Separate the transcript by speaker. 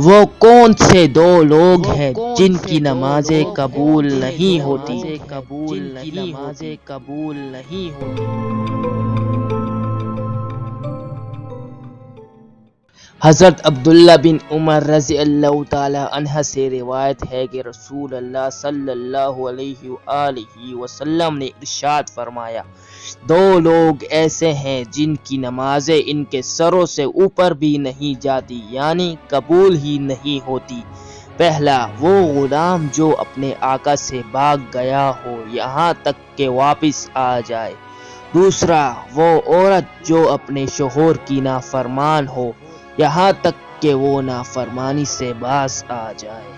Speaker 1: وہ کون سے دو لوگ ہیں جن کی نمازیں قبول نہیں ہوتی؟ حضرت عبداللہ بن عمر رضی اللہ تعالی عنہ سے روایت ہے کہ رسول اللہ صلی اللہ علیہ وآلہ وسلم نے ارشاد فرمایا، دو لوگ ایسے ہیں جن کی نمازیں ان کے سروں سے اوپر بھی نہیں جاتی، یعنی قبول ہی نہیں ہوتی۔ پہلا، وہ غلام جو اپنے آقا سے بھاگ گیا ہو یہاں تک کہ واپس آ جائے۔ دوسرا، وہ عورت جو اپنے شوہر کی نافرمان ہو یہاں تک کہ وہ نافرمانی سے باز آ جائے۔